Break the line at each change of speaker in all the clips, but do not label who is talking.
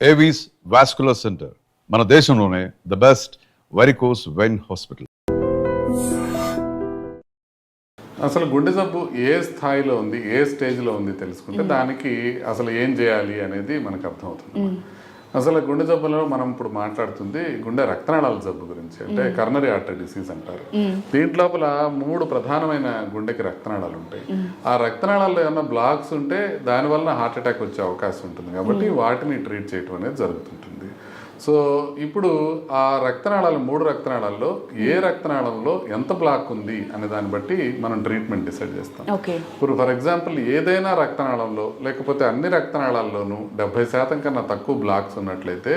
Avis vascular centre మన దేశంలోనే the best varicose vein hospital.
అసలు గుండె జబ్బు ఏ స్థాయిలో ఉంది, ఏ స్టేజ్లో ఉంది తెలుసుకుంటే దానికి అసలు ఏం చేయాలి అనేది మనకు అర్థమవుతుంది. అసలు గుండె జబ్బులో మనం ఇప్పుడు మాట్లాడుతుంది గుండె రక్తనాళాల జబ్బు గురించి, అంటే కర్నరీ ఆర్టరీ డిసీజ్ అంటారు. దీంట్లోపల 3 ప్రధానమైన గుండెకి రక్తనాళాలు ఉంటాయి. ఆ రక్తనాళాల్లో ఏమైనా బ్లాక్స్ ఉంటే దానివల్ల హార్ట్ అటాక్ వచ్చే అవకాశం ఉంటుంది. కాబట్టి వాటిని ట్రీట్ చేయడం అనేది జరుగుతుంటుంది. సో ఇప్పుడు ఆ రక్తనాళాలు 3 రక్తనాళాల్లో ఏ రక్తనాళంలో ఎంత బ్లాక్ ఉంది అనే దాన్ని బట్టి మనం ట్రీట్మెంట్ డిసైడ్ చేస్తాం. ఇప్పుడు ఫర్ ఎగ్జాంపుల్ ఏదైనా రక్తనాళంలో లేకపోతే అన్ని రక్తనాళాల్లోనూ 70% కన్నా తక్కువ బ్లాక్స్ ఉన్నట్లయితే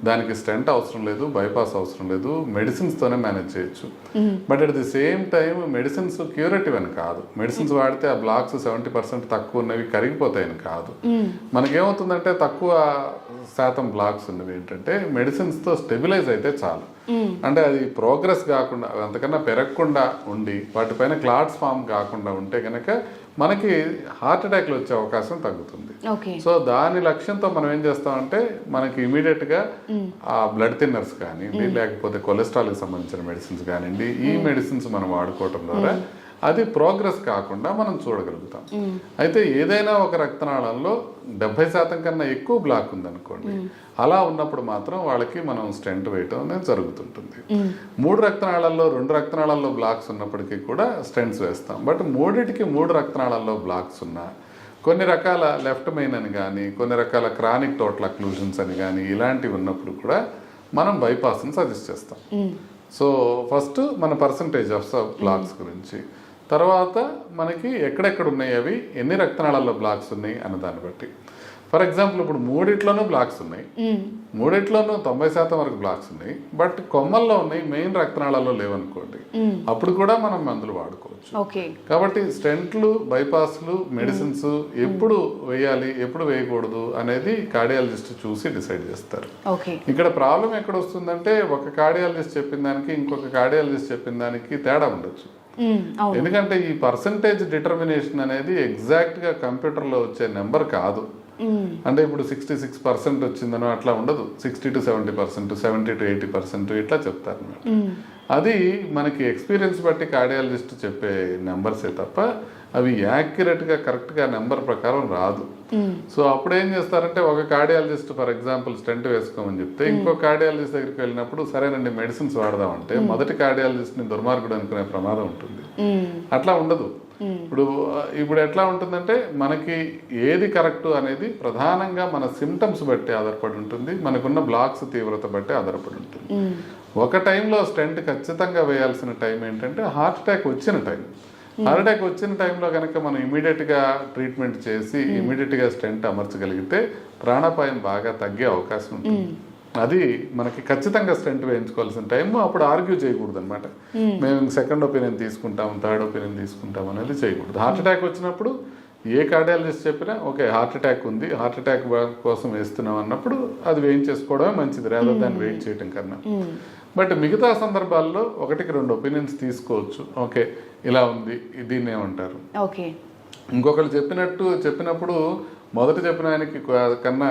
దానికి స్టెంట్ అవసరం లేదు, బైపాస్ అవసరం లేదు, మెడిసిన్స్ తోనే మేనేజ్ చేయొచ్చు. But at the same time medicines curative అని కాదు. మెడిసిన్స్ వాడితే ఆ బ్లాక్స్ 70% తక్కువ ఉన్నవి కరిగిపోతాయని కాదు. మనకేమవుతుందంటే తక్కువ శాతం బ్లాక్స్ ఉన్నవి ఏంటంటే మెడిసిన్స్ తో స్టెబిలైజ్ అయితే చాలు. అంటే అది ప్రోగ్రెస్ కాకుండా అంతకన్నా పెరగకుండా ఉండి వాటిపైన క్లాట్స్ ఫామ్ కాకుండా ఉంటే కనుక మనకి హార్ట్ అటాక్లు వచ్చే అవకాశం తగ్గుతుంది. సో దాని లక్ష్యంతో మనం ఏం చేస్తామంటే మనకి ఇమీడియట్ గా ఆ బ్లడ్ థిన్నర్స్ కానివ్వండి, లేకపోతే కొలెస్ట్రాల్కి సంబంధించిన మెడిసిన్స్ కానివ్వండి, ఈ మెడిసిన్స్ మనం వాడుకోవటం ద్వారా అది ప్రోగ్రెస్ కాకుండా మనం చూడగలుగుతాం. అయితే ఏదైనా ఒక రక్తనాళంలో 70% కన్నా ఎక్కువ బ్లాక్ ఉందనుకోండి, అలా ఉన్నప్పుడు మాత్రం వాళ్ళకి మనం స్టెంట్ వేయటం అనేది జరుగుతుంటుంది. 3 రక్తనాళాల్లో 2 రక్తనాళాల్లో బ్లాక్స్ ఉన్నప్పటికీ కూడా స్టెంట్స్ వేస్తాం. బట్ 3 రక్తనాళాల్లో బ్లాక్స్ ఉన్నా కొన్ని రకాల లెఫ్ట్ మెయిన్ అని కానీ, కొన్ని రకాల క్రానిక్ టోటల్ అక్లూజన్స్ అని కానీ ఇలాంటివి ఉన్నప్పుడు కూడా మనం బైపాస్ని సజెస్ట్ చేస్తాం. సో ఫస్ట్ మన పర్సంటేజ్ ఆఫ్ బ్లాక్స్ గురించి, తర్వాత మనకి ఎక్కడెక్కడ ఉన్నాయి, అవి ఎన్ని రక్తనాళాల్లో బ్లాక్స్ ఉన్నాయి అన్న దాన్ని బట్టి. ఫర్ ఎగ్జాంపుల్ ఇప్పుడు 3 బ్లాక్స్ ఉన్నాయి, 3 90% వరకు బ్లాక్స్ ఉన్నాయి, బట్ కొమ్మల్లో ఉన్నాయి, మెయిన్ రక్తనాళాల్లో లేవనుకోండి, అప్పుడు కూడా మనం మందులు వాడుకోవచ్చు. కాబట్టి స్టెంట్లు, బైపాస్లు, మెడిసిన్స్ ఎప్పుడు వేయాలి, ఎప్పుడు వేయకూడదు అనేది కార్డియాలజిస్ట్ చూసి డిసైడ్ చేస్తారు. ఇక్కడ ప్రాబ్లం ఎక్కడ వస్తుందంటే ఒక కార్డియాలజిస్ట్ చెప్పిన దానికి ఇంకొక కార్డియాలజిస్ట్ చెప్పిన దానికి తేడా ఉండొచ్చు. ఎందుకంటే ఈ పర్సంటేజ్ డిటర్మినేషన్ అనేది ఎగ్జాక్ట్ గా కంప్యూటర్ లో వచ్చే నెంబర్ కాదు. అంటే ఇప్పుడు 66% వచ్చిందనో అట్లా ఉండదు. 60 to 70%, 70 to 80% ఇట్లా చెప్తారు. అది మనకి ఎక్స్పీరియన్స్ బట్టి కార్డియాలజిస్ట్ చెప్పే నెంబర్సే తప్ప అవి యాక్యురేట్ గా కరెక్ట్ గా నెంబర్ ప్రకారం రాదు. సో అప్పుడు ఏం చేస్తారంటే ఒక కార్డియాలజిస్ట్ ఫర్ ఎగ్జాంపుల్ స్టెంట్ వేసుకోమని చెప్తే ఇంకో కార్డియాలజిస్ట్ దగ్గరికి వెళ్ళినప్పుడు సరేనండి మెడిసిన్స్ వాడదామంటే మొదటి కార్డియాలజిస్ట్ ని దుర్మార్గుడు అనుకునే ప్రమాదం ఉంటుంది. అట్లా ఉండదు. ఇప్పుడు ఎట్లా ఉంటుందంటే మనకి ఏది కరెక్ట్ అనేది ప్రధానంగా మన సిమ్టమ్స్ బట్టి ఆధారపడి ఉంటుంది, మనకున్న బ్లాక్స్ తీవ్రత బట్టి ఆధారపడి ఉంటుంది. ఒక టైంలో స్టెంట్ ఖచ్చితంగా వేయాల్సిన టైం ఏంటంటే హార్ట్ అటాక్ వచ్చిన టైం. హార్ట్ అటాక్ వచ్చిన టైంలో కనుక మనం ఇమీడియట్గా ట్రీట్మెంట్ చేసి ఇమీడియట్గా స్టెంట్ అమర్చగలిగితే ప్రాణాపాయం బాగా తగ్గే అవకాశం ఉంటుంది. అది మనకి ఖచ్చితంగా స్టెంట్ వేయించుకోవాల్సిన టైం. అప్పుడు ఆర్గ్యూ చేయకూడదు అనమాట, మేము సెకండ్ ఒపీనియన్ తీసుకుంటాం, థర్డ్ ఒపీనియన్ తీసుకుంటాం అనేది చేయకూడదు. హార్ట్ అటాక్ వచ్చినప్పుడు ఏ కార్డియాలజిస్ట్ చెప్పినా ఓకే హార్ట్ అటాక్ ఉంది, హార్ట్ అటాక్ కోసం వేస్తున్నాం అన్నప్పుడు అది వేయించేసుకోవడమే మంచిది, రాదో దాన్ని వెయిట్ చేయటం కన్నా. బట్ మిగతా సందర్భాల్లో 1-2 ఒపీనియన్స్ తీసుకోవచ్చు. ఓకే ఇలా ఉంది, దీన్ని ఏమంటారు, ఇంకొకరు చెప్పినప్పుడు మొదట చెప్పిన ఆయనకి కన్నా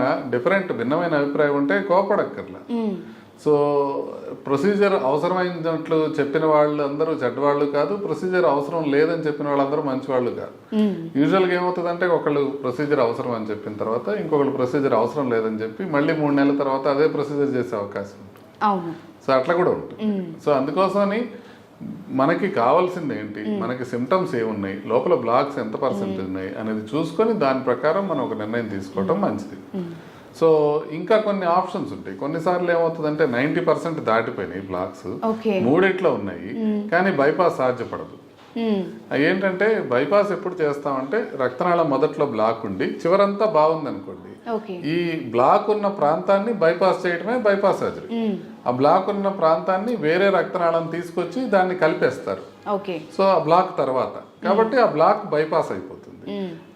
భిన్నమైన అభిప్రాయం ఉంటే కోపడక్కర్లా. సో ప్రొసీజర్ అవసరమైనట్లు చెప్పిన వాళ్ళు అందరూ చెడ్డవాళ్ళు కాదు, ప్రొసీజర్ అవసరం లేదని చెప్పిన వాళ్ళందరూ మంచి వాళ్ళు కాదు. యూజువల్గా ఏమవుతుందంటే ఒకళ్ళు ప్రొసీజర్ అవసరం అని చెప్పిన తర్వాత ఇంకొకళ్ళు ప్రొసీజర్ అవసరం లేదని చెప్పి మళ్ళీ 3 నెలల తర్వాత అదే ప్రొసీజర్ చేసే అవకాశం ఉంటుంది. సో అట్లా కూడా ఉంటుంది. సో అందుకోసమని మనకి కావాల్సింది ఏంటి, మనకి సిమ్టమ్స్ ఏమున్నాయి, లోపల బ్లాక్స్ ఎంత పర్సెంటేజ్ ఉన్నాయి అనేది చూసుకొని దాని ప్రకారం మనం ఒక నిర్ణయం తీసుకోవటం మంచిది. సో ఇంకా కొన్ని ఆప్షన్స్ ఉంటాయి. కొన్నిసార్లు ఏమవుతుందంటే 90% దాటిపోయినాయి బ్లాక్స్, 3 ఉన్నాయి, కానీ బైపాస్ సాధ్యపడదు. ఏంటంటే బైపాస్ ఎప్పుడు చేస్తామంటే రక్తనాళం మొదట్లో బ్లాక్ ఉండి చివరంతా బాగుంది అనుకోండి, ఈ బ్లాక్ ఉన్న ప్రాంతాన్ని బైపాస్ చేయటమే బైపాస్ సర్జరీ. ఆ బ్లాక్ ఉన్న ప్రాంతాన్ని వేరే రక్తనాళం తీసుకొచ్చి దాన్ని కలిపేస్తారు. సో ఆ బ్లాక్ తర్వాత కాబట్టి ఆ బ్లాక్ బైపాస్ అయిపోతుంది.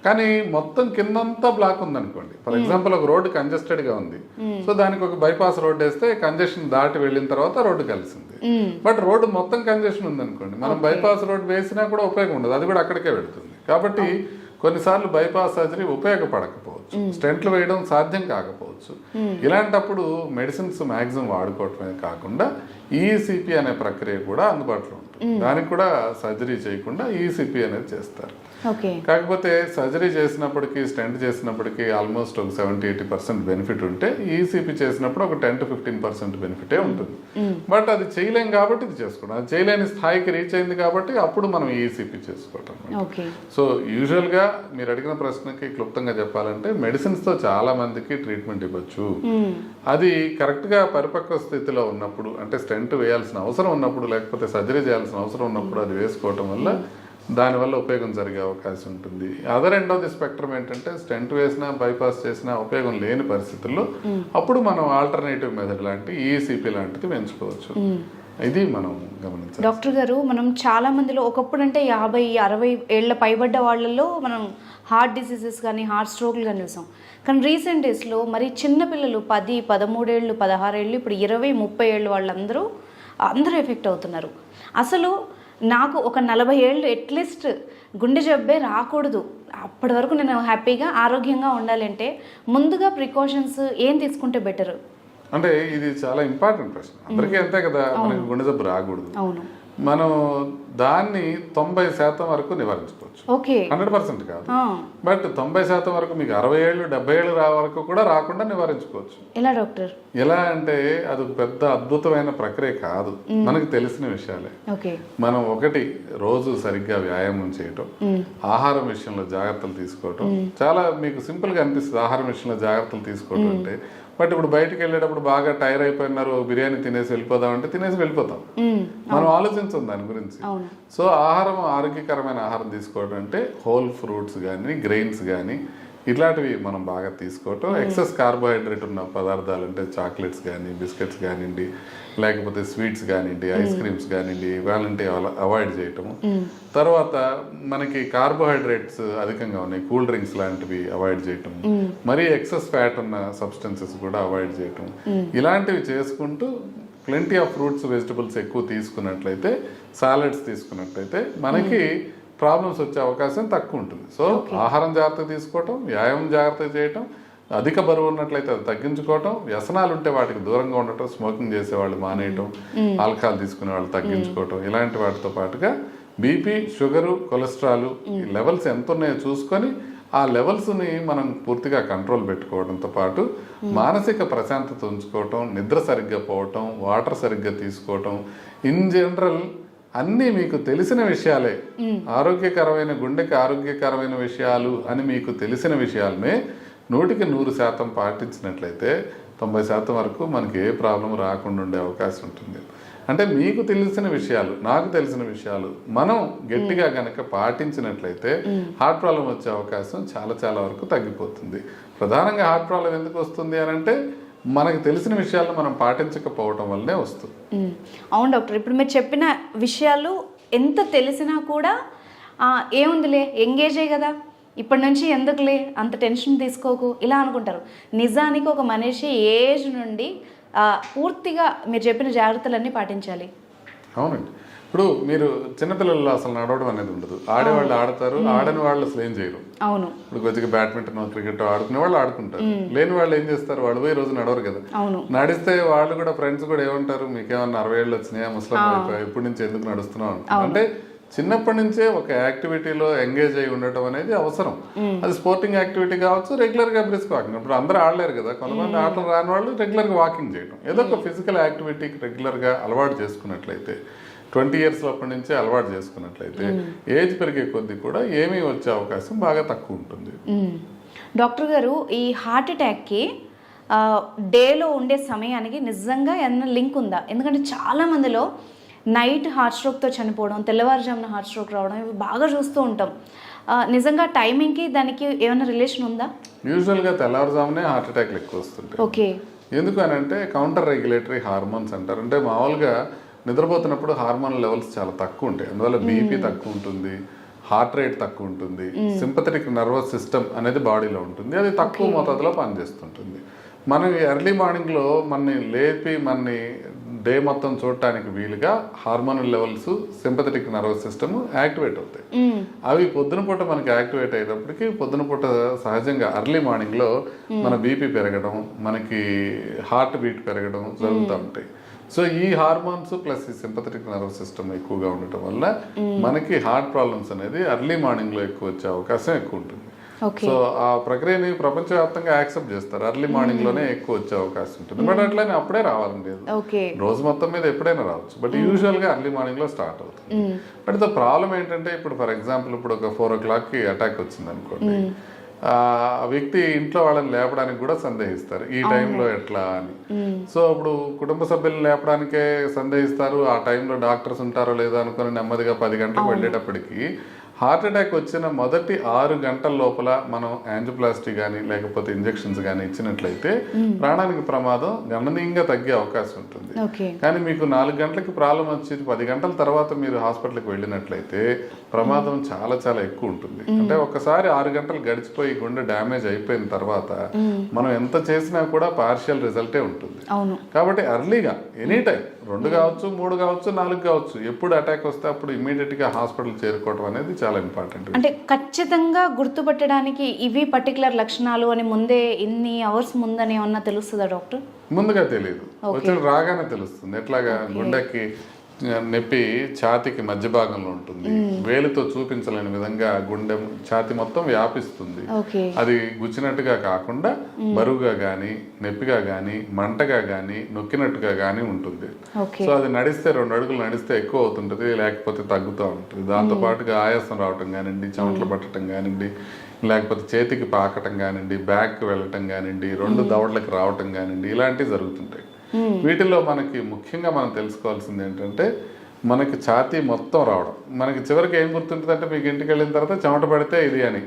కానీ మొత్తం కిందంతా బ్లాక్ ఉందనుకోండి, ఫర్ ఎగ్జాంపుల్ ఒక రోడ్డు కంజెస్టెడ్ గా ఉంది, సో దానికి ఒక బైపాస్ రోడ్ వేస్తే కంజెషన్ దాటి వెళ్ళిన తర్వాత రోడ్డు కలిసింది. బట్ రోడ్డు మొత్తం కంజెషన్ ఉందనుకోండి, మనం బైపాస్ రోడ్ వేసినా కూడా ఉపయోగం ఉండదు, అది కూడా అక్కడికే వెళుతుంది. కాబట్టి కొన్నిసార్లు బైపాస్ సర్జరీ ఉపయోగపడకపోవచ్చు. కాకపోవచ్చు, స్టెంట్లు వేయడం సాధ్యం కాకపోవచ్చు. ఇలాంటప్పుడు మెడిసిన్స్ మ్యాక్సిమం వాడుకోవటమే కాకుండా ఈసీపీ అనే ప్రక్రియ కూడా అందుబాటులో ఉంటుంది. దానికి కూడా సర్జరీ చేయకుండా ఈసీపీ అనేది చేస్తారు. కాకపోతే సర్జరీ చేసినప్పటికీ స్టెంట్ చేసినప్పటికీ ఆల్మోస్ట్ ఒక 70-80% బెనిఫిట్ ఉంటే ఈసీపీ చేసినప్పుడు ఒక 10-15% బెనిఫిటే ఉంటుంది. బట్ అది చేయలేం కాబట్టి ఇది చేసుకోవడం, అది చేయలేని స్థాయికి రీచ్ అయింది కాబట్టి అప్పుడు మనం ఈసీపీ చేసుకోవటం. సో యూజువల్గా మీరు అడిగిన ప్రశ్నకి క్లుప్తంగా చెప్పాలంటే మెడిసిన్స్తో చాలా మందికి ట్రీట్మెంట్ ఇవ్వచ్చు. అది కరెక్ట్గా పరిపక్వ స్థితిలో ఉన్నప్పుడు, అంటే స్టెంట్ వేయాల్సిన అవసరం ఉన్నప్పుడు లేకపోతే సర్జరీ చేయాల్సిన అవసరం ఉన్నప్పుడు అది వేసుకోవటం వల్ల దానివల్ల ఉపయోగం జరిగే అవకాశం ఉంటుంది. Other end of the spectrum ఏంటంటే స్టెంట్ వేసినా బైపాస్ చేసినా ఉపయోగం లేని పరిస్థితుల్లో అప్పుడు మనం ఆల్టర్నేటివ్ మెథడ్ లాంటి ఈసీపీ లాంటిది పెంచుకోవచ్చు. ఇది మనం గమనించాలి.
డాక్టర్ గారు, మనం చాలా మందిలో ఒకప్పుడు అంటే 50-60 ఏళ్ల పైబడ్డ వాళ్ళలో మనం హార్ట్ డిసీజెస్ కానీ హార్ట్ స్ట్రోక్లు కానీ చూసాం. కానీ రీసెంట్ డేస్లో మరి చిన్నపిల్లలు 10-13 ఏళ్ళు 16 ఏళ్ళు ఇప్పుడు 20-30 ఏళ్ళు వాళ్ళందరూ ఎఫెక్ట్ అవుతున్నారు. అసలు నాకు ఒక 40 ఏళ్ళు అట్లీస్ట్ గుండె జబ్బే రాకూడదు, అప్పటి వరకు నేను హ్యాపీగా ఆరోగ్యంగా ఉండాలంటే ముందుగా ప్రికాషన్స్ ఏం తీసుకుంటే బెటర్?
అంటే ఇది చాలా ఇంపార్టెంట్ ప్రశ్న. అందరికీ అంతే కదా, మనకి గుండె జబ్బు రాకూడదు.
అవును.
మనం దాన్ని 90% వరకు నివారించుకోవచ్చు. 100% కాదు, బట్ 90% వరకు మీకు 60 ఏళ్ళు 70 ఏళ్ళు వరకు కూడా రాకుండా నివారించుకోవచ్చు.
ఎలా డాక్టర్?
ఎలా అంటే అది పెద్ద అద్భుతమైన ప్రక్రియ కాదు, మనకు తెలిసిన విషయాలే. మనం ఒకటి రోజు సరిగ్గా వ్యాయామం చేయటం, ఆహారం విషయంలో జాగ్రత్తలు తీసుకోవటం. చాలా మీకు సింపుల్ గా అనిపిస్తుంది ఆహారం విషయంలో జాగ్రత్తలు తీసుకోవటం అంటే. బట్ ఇప్పుడు బయటకు వెళ్ళేటప్పుడు బాగా టైర్ అయిపోయినారు, బిర్యానీ తినేసి వెళ్ళిపోదాం అంటే తినేసి వెళ్ళిపోతాం, మనం ఆలోచించాం దాని గురించి. సో ఆహారం, ఆరోగ్యకరమైన ఆహారం తీసుకోవడం అంటే హోల్ ఫ్రూట్స్ కానీ గ్రెయిన్స్ కానీ ఇట్లాంటివి మనం బాగా తీసుకోవటం. ఎక్సెస్ కార్బోహైడ్రేట్ ఉన్న పదార్థాలు అంటే చాక్లెట్స్ కానీ బిస్కెట్స్ కానివ్వండి, లేకపోతే స్వీట్స్ కానివ్వండి, ఐస్ క్రీమ్స్ కానివ్వండి, ఇవాళంటే అవాయిడ్ చేయటము. తర్వాత మనకి కార్బోహైడ్రేట్స్ అధికంగా ఉన్నాయి, కూల్ డ్రింక్స్ లాంటివి అవాయిడ్ చేయటం, మరీ ఎక్సెస్ ఫ్యాట్ ఉన్న సబ్స్టెన్సెస్ కూడా అవాయిడ్ చేయటం. ఇలాంటివి చేసుకుంటూ ప్లెంటీ ఆఫ్ ఫ్రూట్స్ వెజిటబుల్స్ ఎక్కువ తీసుకున్నట్లయితే, సాలడ్స్ తీసుకున్నట్లయితే మనకి ప్రాబ్లమ్స్ వచ్చే అవకాశం తక్కువ ఉంటుంది. సో ఆహారం జాగ్రత్తగా తీసుకోవటం, వ్యాయామం జాగ్రత్తగా చేయటం, అధిక బరువు ఉన్నట్లయితే అది తగ్గించుకోవటం, వ్యసనాలు ఉంటే వాటికి దూరంగా ఉండటం, స్మోకింగ్ చేసేవాళ్ళు మానేయటం, ఆల్కహాల్ తీసుకునే వాళ్ళు తగ్గించుకోవటం, ఇలాంటి వాటితో పాటుగా బీపీ, షుగరు, కొలెస్ట్రాల్ ఈ లెవెల్స్ ఎంత ఉన్నాయో చూసుకొని ఆ లెవెల్స్ని మనం పూర్తిగా కంట్రోల్ పెట్టుకోవడంతో పాటు మానసిక ప్రశాంతత ఉంచుకోవటం, నిద్ర సరిగ్గా పోవటం, వాటర్ సరిగ్గా తీసుకోవటం, ఇన్ జనరల్ అన్నీ మీకు తెలిసిన విషయాలే. ఆరోగ్యకరమైన గుండెకి ఆరోగ్యకరమైన విషయాలు అని మీకు తెలిసిన విషయాలనే 100% పాటించినట్లయితే 90% వరకు మనకి ఏ ప్రాబ్లం రాకుండా ఉండే అవకాశం ఉంటుంది. అంటే మీకు తెలిసిన విషయాలు, నాకు తెలిసిన విషయాలు మనం గట్టిగా కనుక పాటించినట్లయితే హార్ట్ ప్రాబ్లం వచ్చే అవకాశం చాలా చాలా వరకు తగ్గిపోతుంది. ప్రధానంగా హార్ట్ ప్రాబ్లం ఎందుకు వస్తుంది అని అంటే మనకు తెలిసిన విషయాలను మనం పాటించకపోవటం వల్లనే వస్తుంది.
అవును డాక్టర్, ఇప్పుడు మీరు చెప్పిన విషయాలు ఎంత తెలిసినా కూడా ఏముందిలే ఎంగేజే కదా, ఇప్పటి నుంచి ఎందుకులే అంత టెన్షన్ తీసుకోకు ఇలా అనుకుంటారు. నిజానికి ఒక మనిషి ఏజ్ నుండి పూర్తిగా మీరు చెప్పిన జాగ్రత్తలన్నీ పాటించాలి.
అవునండి. ఇప్పుడు మీరు చిన్నపిల్లల్లో అసలు నడవడం అనేది ఉండదు, ఆడేవాళ్ళు ఆడతారు, ఆడని వాళ్ళు అసలు ఏం చేయరు.
అవును.
ఇప్పుడు కొద్దిగా బ్యాడ్మింటన్ క్రికెట్ ఆడుకునే వాళ్ళు ఆడుకుంటారు, లేని వాళ్ళు ఏం చేస్తారు, వాళ్ళు పోయి రోజు నడవరు కదా. నడిస్తే వాళ్ళు కూడా ఫ్రెండ్స్ కూడా ఏమంటారు, మీకేమన్నా 60 ఏళ్ళు వచ్చినాయా, ముస్లిం అయిపోయా, ఇప్పటి నుంచి ఎందుకు నడుస్తున్నావు అంటే చిన్నప్పటి నుంచే ఒక యాక్టివిటీలో ఎంగేజ్ అయి ఉండటం అనేది అవసరం. అది స్పోర్టింగ్ యాక్టివిటీ కావచ్చు, రెగ్యులర్ గా బ్రిస్క్ వాకింగ్. ఇప్పుడు అందరూ ఆడలేరు కదా, కొంతమంది ఆటలు రాని వాళ్ళు రెగ్యులర్ గా వాకింగ్ చేయడం, ఏదో ఒక ఫిజికల్ యాక్టివిటీకి రెగ్యులర్ గా అలవాటు చేసుకున్నట్లయితే, 20 years అప్పటి నుంచే అలవాటు చేసుకున్నట్లయితే ఏజ్ పెరిగే కొద్దీ కూడా ఏమీ వచ్చే అవకాశం బాగా తక్కువ ఉంటుంది.
డాక్టర్ గారు, ఈ హార్ట్ అటాక్కి డేలో ఉండే సమయానికి నిజంగా ఏమన్నా లింక్ ఉందా? ఎందుకంటే చాలా మందిలో నైట్ హార్ట్ స్ట్రోక్తో చనిపోవడం, తెల్లవారుజామున హార్ట్ స్ట్రోక్ రావడం ఇవి బాగా చూస్తూ ఉంటాం. నిజంగా టైమింగ్కి దానికి ఏమైనా రిలేషన్ ఉందా?
యూజువల్గా తెల్లవారుజామునే హార్ట్ అటాక్లు ఎక్కువ వస్తుంటాయి.
ఓకే.
ఎందుకు అని అంటే కౌంటర్ రెగ్యులేటరీ హార్మోన్స్ అంటారు. అంటే మామూలుగా నిద్రపోతున్నప్పుడు హార్మోన్ లెవెల్స్ చాలా తక్కువ ఉంటాయి, అందువల్ల బీపీ తక్కువ ఉంటుంది, హార్ట్ రేట్ తక్కువ ఉంటుంది, సింపథెటిక్ నర్వస్ సిస్టమ్ అనేది బాడీలో ఉంటుంది, అది తక్కువ మోతాదులో పనిచేస్తుంటుంది. మనం ఎర్లీ మార్నింగ్లో మనని లేపి మనని డే మొత్తం చూడటానికి వీలుగా hormonal levels sympathetic nervous system activate అవుతాయి. అవి పొద్దున పూట మనకి యాక్టివేట్ అయ్యేటప్పటికి పొద్దున పూట సహజంగా అర్లీ మార్నింగ్ లో మన బీపీ పెరగడం, మనకి హార్ట్ బీట్ పెరగడం జరుగుతూ ఉంటాయి. సో ఈ హార్మోన్స్ ప్లస్ ఈ సింపథెటిక్ నర్వస్ సిస్టమ్ ఎక్కువగా ఉండటం వల్ల మనకి హార్ట్ ప్రాబ్లమ్స్ అనేది అర్లీ మార్నింగ్ లో ఎక్కువ వచ్చే అవకాశం ఎక్కువ ఉంటుంది. సో ఆ ప్రక్రియని ప్రపంచవ్యాప్తంగా యాక్సెప్ట్ చేస్తారు, అర్లీ మార్నింగ్ లోనే ఎక్కువ వచ్చే అవకాశం ఉంటుంది. బట్ అట్లానే అప్పుడే రావాలని లేదు, రోజు మొత్తం మీద ఎప్పుడైనా రావచ్చు. బట్ యూజువల్ గా అర్లీ మార్నింగ్ లో స్టార్ట్ అవుతుంది. బట్ ద ప్రాబ్లం ఏంటంటే ఇప్పుడు ఫర్ ఎగ్జాంపుల్ ఇప్పుడు ఒక 4 o'clock కి అటాక్ వచ్చింది అనుకోండి, ఆ వ్యక్తి ఇంట్లో వాళ్ళని లేపడానికి కూడా సందేహిస్తారు ఈ టైంలో ఎట్లా అని. సో ఇప్పుడు కుటుంబ సభ్యులను లేపడానికే సందేహిస్తారు, ఆ టైంలో డాక్టర్స్ ఉంటారో లేదో అనుకుని నెమ్మదిగా 10 గంటలకు వెళ్ళేటప్పటికి హార్ట్ అటాక్ వచ్చిన మొదటి 6 గంటల లోపల మనం యాంజియోప్లాస్టీ కానీ లేకపోతే ఇంజెక్షన్స్ కానీ ఇచ్చినట్లయితే ప్రాణానికి ప్రమాదం గణనీయంగా తగ్గే అవకాశం ఉంటుంది. కానీ మీకు 4 గంటలకి ప్రాబ్లం వచ్చి 10 గంటల తర్వాత మీరు హాస్పిటల్కి వెళ్ళినట్లయితే ప్రమాదం చాలా చాలా ఎక్కువ ఉంటుంది. అంటే ఒకసారి 6 గంటలు గడిచిపోయి గుండె డ్యామేజ్ అయిపోయిన తర్వాత మనం ఎంత చేసినా కూడా పార్షియల్ రిజల్టే ఉంటుంది. కాబట్టి అర్లీగా ఎనీ టైం 2 కావచ్చు, 3 కావచ్చు, 4 కావచ్చు, ఎప్పుడు అటాక్ వస్తే అప్పుడు ఇమీడియట్ గా హాస్పిటల్ చేరుకోవడం అనేది చాలా ఇంపార్టెంట్.
అంటే ఖచ్చితంగా గుర్తుపట్టడానికి ఇవి పర్టికులర్ లక్షణాలు అని ముందే ఇన్ని అవర్స్ ముందని ఏమన్నా తెలుస్తుందా డాక్టర్?
ముందుగా తెలియదు, వచ్చిన రాగానే తెలుస్తుంది. ఎట్లాగా గుండెకి నొప్పి ఛాతీకి మధ్య భాగంలో ఉంటుంది, వేలితో చూపించలేని విధంగా గుండె ఛాతీ మొత్తం వ్యాపిస్తుంది. అది గుచ్చినట్టుగా కాకుండా బరువుగా గానీ, నొప్పిగా గానీ, మంటగా గానీ, నొక్కినట్టుగా గానీ ఉంటుంది. సో అది నడిస్తే 2 అడుగులు నడిస్తే ఎక్కువ అవుతుంటది, లేకపోతే తగ్గుతూ ఉంటుంది. దాంతో పాటుగా ఆయాసం రావటం కానివ్వండి, చెమటలు పట్టడం కానివ్వండి, లేకపోతే చేతికి పాకటం కానివ్వండి, బ్యాక్ వెళ్ళటం కానివ్వండి, 2 దవడలకు రావటం కానివ్వండి, ఇలాంటివి జరుగుతుంటాయి. వీటిలో మనకి ముఖ్యంగా మనం తెలుసుకోవాల్సింది ఏంటంటే మనకి ఛాతీ మొత్తం రావడం. మనకి చివరికి ఏం గుర్తుంటుంది అంటే మీకు ఇంటికి వెళ్ళిన తర్వాత చెమట పడితే ఇది అని,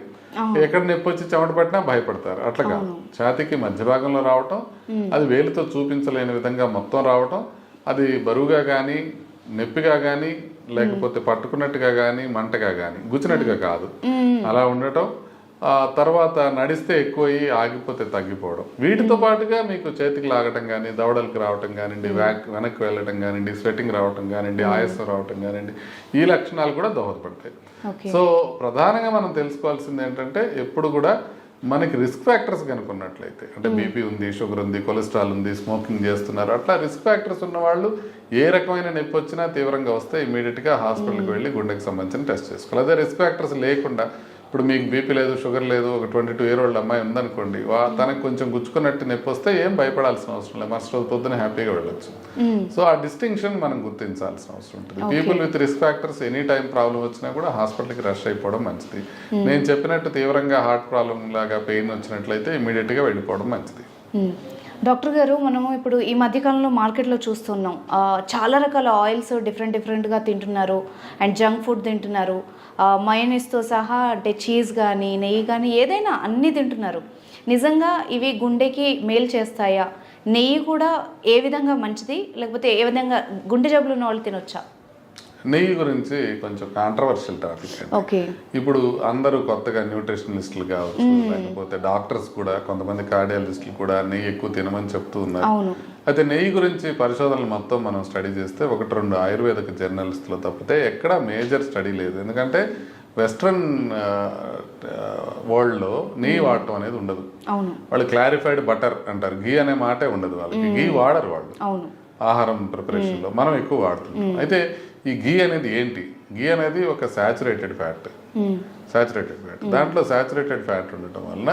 ఎక్కడ నొప్పి వచ్చి చెమట పట్టినా భయపడతారు. అట్లా కాదు, ఛాతీకి మధ్య భాగంలో రావటం, అది వేలితో చూపించలేని విధంగా మొత్తం రావటం, అది బరువుగా కానీ, నొప్పిగా కానీ, లేకపోతే పట్టుకున్నట్టుగా కానీ, మంటగా కానీ, గుచ్చినట్టుగా కాదు, అలా ఉండటం. తర్వాత నడిస్తే ఎక్కువయ్యి ఆగిపోతే తగ్గిపోవడం. వీటితో పాటుగా మీకు చేతికి లాగటం కానీ, దవడలకు రావటం కానివ్వండి, వెనక్కి వెళ్ళటం కానివ్వండి, స్వెట్టింగ్ రావటం కానివ్వండి, ఆయాసం రావటం కానివ్వండి, ఈ లక్షణాలు కూడా దోహదపడతాయి. సో ప్రధానంగా మనం తెలుసుకోవాల్సింది ఏంటంటే ఎప్పుడు కూడా మనకి రిస్క్ ఫ్యాక్టర్స్ కనుక్కున్నట్లయితే, అంటే బీపీ ఉంది, షుగర్ ఉంది, కొలెస్ట్రాల్ ఉంది, స్మోకింగ్ చేస్తున్నారు, అట్లా రిస్క్ ఫ్యాక్టర్స్ ఉన్న వాళ్ళు ఏ రకమైన నొప్పి వచ్చినా తీవ్రంగా వస్తే ఇమీడియట్గా హాస్పిటల్కి వెళ్ళి గుండెకి సంబంధించిన టెస్ట్ చేసుకోవాలి. అదే రిస్క్ ఫ్యాక్టర్స్ లేకుండా ఇప్పుడు మీకు బీపీ లేదు, షుగర్ లేదు, ఒక 22 year old అమ్మాయి ఉందనుకోండి, తనకు కొంచెం గుచ్చుకున్నట్టు నొప్పి వస్తే ఏం భయపడాల్సిన అవసరం లేదు, మరుసటి రోజు పొద్దున హ్యాపీగా వెళ్ళొచ్చు. సో ఆ డిస్టింక్షన్ మనం గుర్తించాల్సిన అవసరం ఉంటుంది. People with risk factors any time problem వచ్చినా కూడా హాస్పిటల్కి రష్ అయిపోవడం మంచిది. నేను చెప్పినట్టు తీవ్రంగా హార్ట్ ప్రాబ్లం లాగా పెయిన్ వచ్చినట్లయితే ఇమీడియట్గా వెళ్ళిపోవడం మంచిది.
డాక్టర్ గారు, మనము ఇప్పుడు ఈ మధ్యకాలంలో మార్కెట్లో చూస్తున్నాం, చాలా రకాల ఆయిల్స్ డిఫరెంట్గా తింటున్నారు, అండ్ జంక్ ఫుడ్ తింటున్నారు, మయోనీస్తో సహా, అంటే చీజ్ కానీ, నెయ్యి కానీ, ఏదైనా అన్నీ తింటున్నారు. నిజంగా ఇవి గుండెకి మేలు చేస్తాయా? నెయ్యి కూడా ఏ విధంగా మంచిది, లేకపోతే ఏ విధంగా గుండె జబ్బులు ఉన్న వాళ్ళు తినొచ్చా?
నెయ్యి గురించి కొంచెం కాంట్రవర్షియల్ టాపిక్ అండి. ఇప్పుడు అందరూ కొత్తగా న్యూట్రిషనలిస్టులు కావచ్చు, లేకపోతే డాక్టర్స్ కూడా, కొంతమంది కార్డియాలజిస్టులు కూడా నెయ్యి ఎక్కువ తినమని చెప్తూ ఉన్నారు. అయితే నెయ్యి గురించి పరిశోధనలు మొత్తం మనం స్టడీ చేస్తే 1-2 ఆయుర్వేదిక జర్నలిస్టులు తప్పితే ఎక్కడా మేజర్ స్టడీ లేదు. ఎందుకంటే వెస్ట్రన్ వరల్డ్ లో నెయ్యి వాడటం అనేది ఉండదు. వాళ్ళు క్లారిఫైడ్ బటర్ అంటారు, ఘీ అనే మాటే ఉండదు వాళ్ళకి, ఘీ వాడరు వాళ్ళు ఆహారం ప్రిపరేషన్లో. మనం ఎక్కువ వాడుతున్నాం. అయితే ఈ ఘీ అనేది ఏంటి? ఘీ అనేది ఒక సాచురేటెడ్ ఫ్యాట్. దాంట్లో సాచురేటెడ్ ఫ్యాట్ ఉండటం వలన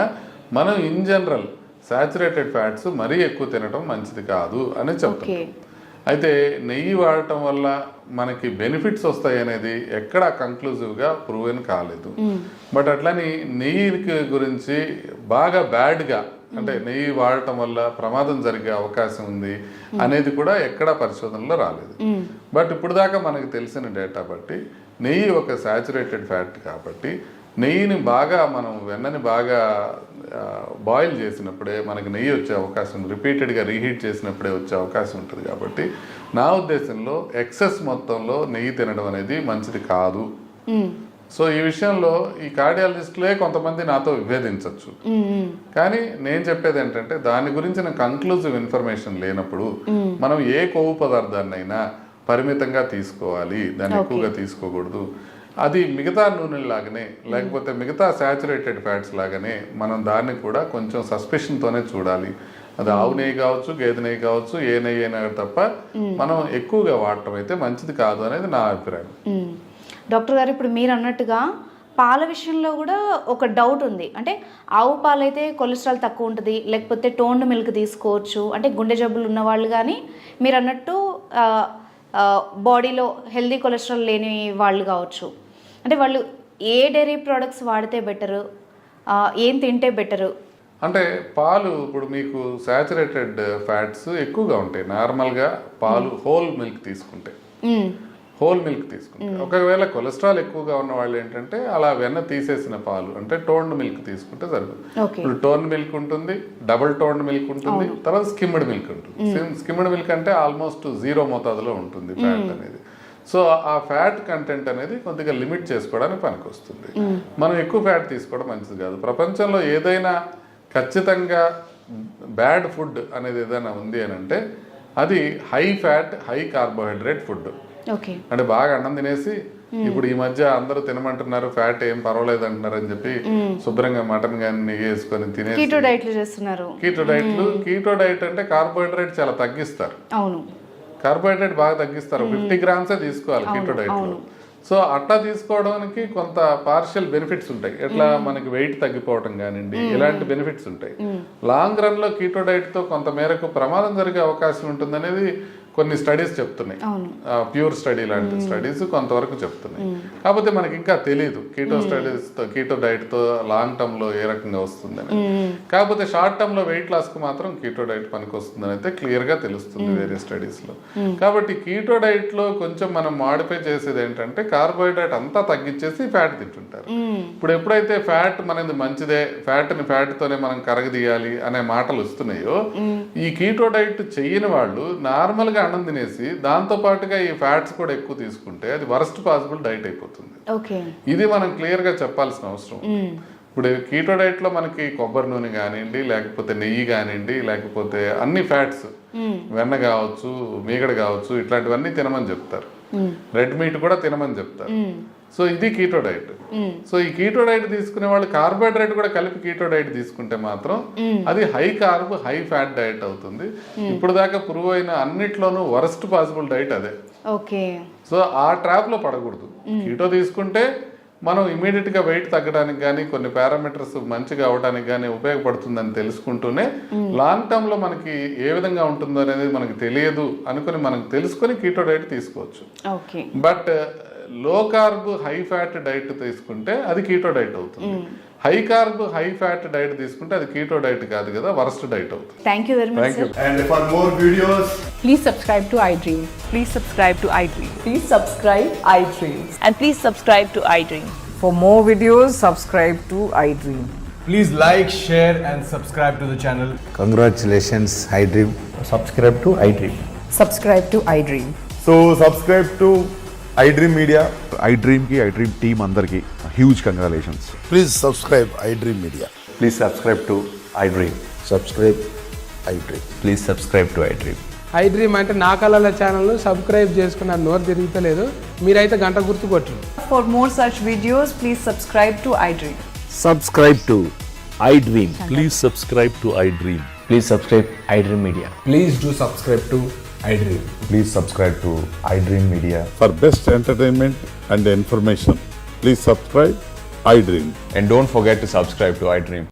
మనం ఇన్ జనరల్ సాచురేటెడ్ ఫ్యాట్స్ మరీ ఎక్కువ తినడం మంచిది కాదు అని చెప్తాం. అయితే నెయ్యి వాడటం వల్ల మనకి బెనిఫిట్స్ వస్తాయి అనేది ఎక్కడా కంక్లూజివ్గా ప్రూవెన్ కాలేదు. బట్ అట్లని నెయ్యి గురించి బాగా బ్యాడ్గా, అంటే నెయ్యి వాడటం వల్ల ప్రమాదం జరిగే అవకాశం ఉంది అనేది కూడా ఎక్కడా పరిశోధనలో రాలేదు. బట్ ఇప్పుడు దాకా మనకు తెలిసిన డేటా బట్టి నెయ్యి ఒక సాచురేటెడ్ ఫ్యాట్ కాబట్టి నెయ్యిని బాగా మనం వెన్నని బాగా బాయిల్ చేసినప్పుడే మనకి నెయ్యి వచ్చే అవకాశం ఉంది, రిపీటెడ్గా రీహీట్ చేసినప్పుడే వచ్చే అవకాశం ఉంటుంది. కాబట్టి నా ఉద్దేశంలో ఎక్సెస్ మొత్తంలో నెయ్యి తినడం అనేది మంచిది కాదు. సో ఈ విషయంలో ఈ కార్డియాలజిస్టులే కొంతమంది నాతో విభేదించవచ్చు. కానీ నేను చెప్పేది ఏంటంటే దాని గురించిన కంక్లూజివ్ ఇన్ఫర్మేషన్ లేనప్పుడు మనం ఏ కొవ్వు పదార్థాన్నైనా పరిమితంగా తీసుకోవాలి, దాన్ని ఎక్కువగా తీసుకోకూడదు. అది మిగతా నూనెలాగానే లేకపోతే మిగతా శాచురేటెడ్ ఫ్యాట్స్ లాగానే మనం దాన్ని కూడా కొంచెం సస్పెషన్తోనే చూడాలి. అది ఆవు నెయ్యి కావచ్చు, గేదె నెయ్యి కావచ్చు, ఏ నెయ్యి అయినా తప్ప మనం ఎక్కువగా వాడటం అయితే మంచిది కాదు అనేది నా అభిప్రాయం.
డాక్టర్ గారు, ఇప్పుడు మీరు అన్నట్టుగా పాల విషయంలో కూడా ఒక డౌట్ ఉంది. అంటే ఆవు పాలు అయితే కొలెస్ట్రాల్ తక్కువ ఉంటుంది, లేకపోతే టోన్డ్ మిల్క్ తీసుకోవచ్చు. అంటే గుండె జబ్బులు ఉన్న వాళ్ళు కానీ మీరు అన్నట్టు బాడీలో హెల్దీ కొలెస్ట్రాల్ లేని వాళ్ళు కావచ్చు. అంటే వాళ్ళు ఏ డైరీ ప్రోడక్ట్స్ వాడితే బెటరు, ఏం తింటే బెటరు?
అంటే పాలు ఇప్పుడు మీకు శాచురేటెడ్ ఫ్యాట్స్ ఎక్కువగా ఉంటాయి నార్మల్గా పాలు హోల్ మిల్క్ తీసుకుంటే. ఒకవేళ కొలెస్ట్రాల్ ఎక్కువగా ఉన్న వాళ్ళు ఏంటంటే అలా వెన్న తీసేసిన పాలు అంటే టోన్డ్ మిల్క్ తీసుకుంటే సరిపోతుంది. ఇప్పుడు టోన్ మిల్క్ ఉంటుంది, డబుల్ టోన్డ్ మిల్క్ ఉంటుంది, తర్వాత స్కిమ్డ్ మిల్క్ ఉంటుంది. స్కిమ్డ్ మిల్క్ అంటే ఆల్మోస్ట్ 0 మోతాదులో ఉంటుంది ఫ్యాట్ అనేది. సో ఆ ఫ్యాట్ కంటెంట్ అనేది కొద్దిగా లిమిట్ చేసుకోవడానికి పనికొస్తుంది. మనం ఎక్కువ ఫ్యాట్ తీసుకోవడం మంచిది కాదు. ప్రపంచంలో ఏదైనా ఖచ్చితంగా బ్యాడ్ ఫుడ్ అనేది ఏదైనా ఉంది అని అంటే అది high fat high carbohydrate food. అంటే బాగా అన్నం తినేసి ఇప్పుడు ఈ మధ్య అందరూ తినమంటున్నారు, ఫ్యాట్ ఏం పర్వాలేదు అంటున్నారు అని చెప్పి శుభ్రంగా మటన్ కానీ నెయ్యి వేసుకొని తినేసి కీటో డైట్ అంటే కార్బోహైడ్రేట్ చాలా తగ్గిస్తారు. కార్బోహైడ్రేట్ బాగా తగ్గిస్తారు, 50 గ్రామ్సే తీసుకోవాలి కీటో డైట్ లో. సో అట్లా తీసుకోవడానికి కొంత పార్షియల్ బెనిఫిట్స్ ఉంటాయి. ఎట్లా మనకి వెయిట్ తగ్గిపోవడం కానివ్వండి, ఇలాంటి బెనిఫిట్స్ ఉంటాయి. లాంగ్ రన్ లో కీటో డైట్ తో కొంత మేరకు ప్రమాదం జరిగే అవకాశం ఉంటుంది అనేది కొన్ని స్టడీస్ చెప్తున్నాయి. ప్యూర్ స్టడీ లాంటి స్టడీస్ కొంతవరకు చెప్తున్నాయి. కాకపోతే మనకి ఇంకా తెలియదు కీటో డైట్ తో లాంగ్ టర్మ్ లో ఏ రకంగా వస్తుందని. కాకపోతే షార్ట్ టర్మ్ లో వెయిట్ లాస్ కు మాత్రం కీటో డైట్ పనికి వస్తుందని అయితే క్లియర్ గా తెలుస్తుంది వేరే స్టడీస్ లో. కాబట్టి కీటో డైట్ లో కొంచెం మనం మాడిఫై చేసేది ఏంటంటే కార్బోహైడ్రేట్ అంతా తగ్గించేసి ఫ్యాట్ తింటుంటారు. ఇప్పుడు ఎప్పుడైతే ఫ్యాట్ మనది మంచిదే, ఫ్యాట్ ని ఫ్యాట్ తోనే మనం కరగదీయాలి అనే మాటలు వస్తున్నాయో, ఈ కీటో డైట్ చెయ్యని వాళ్ళు నార్మల్ గా అన్నం తినేసి దాంతో పాటుగా ఈ ఫ్యాట్స్ కూడా ఎక్కువ తీసుకుంటే అది వరస్ట్ పాసిబుల్ డైట్ అయిపోతుంది. ఇది మనం క్లియర్ గా చెప్పాల్సిన అవసరం. ఇప్పుడు కీటో డైట్ లో మనకి కొబ్బరి నూనె కానివ్వండి, లేకపోతే నెయ్యి కానివ్వండి, లేకపోతే అన్ని ఫ్యాట్స్, వెన్న కావచ్చు, మీగడ కావచ్చు, ఇట్లాంటివన్నీ తినమని చెప్తారు. రెడ్ మీట్ కూడా తినమని చెప్తారు. సో ఇది కీటో డైట్. సో ఈ కీటో డైట్ తీసుకునే వాళ్ళు కార్బోహైడ్రేట్ కూడా కలిపి కీటో డైట్ తీసుకుంటే మాత్రం అది high carb high fat diet అవుతుంది. ఇప్పుడు దాకా ప్రూవ్ అయిన అన్నిట్లోనూ వరస్ట్ పాసిబుల్ డైట్ అదే. సో ఆ ట్రాప్ లో పడకూడదు. కీటో తీసుకుంటే మనం ఇమీడియట్ గా వెయిట్ తగ్గడానికి కానీ కొన్ని పారామీటర్స్ మంచిగా అవడానికి కానీ ఉపయోగపడుతుందని తెలుసుకుంటూనే లాంగ్ టర్మ్ లో మనకి ఏ విధంగా ఉంటుందో అనేది మనకి తెలియదు అనుకుని మనం తెలుసుకొని కీటో డైట్ తీసుకోవచ్చు. బట్ లో కార్బ్ హై ఫ్యాట్ డైట్ తీసుకుంటే అది కీటో డైట్ అవుతుంది. High carb high fat diet తీసుకుంటే అది కీటో డైట్ కాదు కదా, వరస్ట్ డైట్ అవుతుంది.
Thank you very much, sir.
And for more videos,
please subscribe to iDream.
Please subscribe to iDream.
Please subscribe iDream.
And please subscribe to iDream.
For more videos, subscribe to iDream.
please like, share and subscribe to the channel.
Congratulations, iDream.
Subscribe to iDream.
Subscribe to iDream.
So subscribe to iDream Media.
iDream ki iDream team అందరికి huge congratulations.
Please subscribe iDream Media.
Please subscribe to iDream.
Subscribe iDream.
Please subscribe to iDream.
iDream అంటే నా కళల ఛానల్ను subscribe చేసుకున్న నోరు తిరుగుతలేదు, మీరైతే గంట గుర్తు కొట్టండి.
For more such videos, please subscribe to iDream.
Subscribe to iDream. Please subscribe to iDream.
Please subscribe iDream Media.
Please do subscribe to iDream.
Please subscribe to iDream Media.
For best entertainment and information, please subscribe iDream.
And don't forget to subscribe to iDream.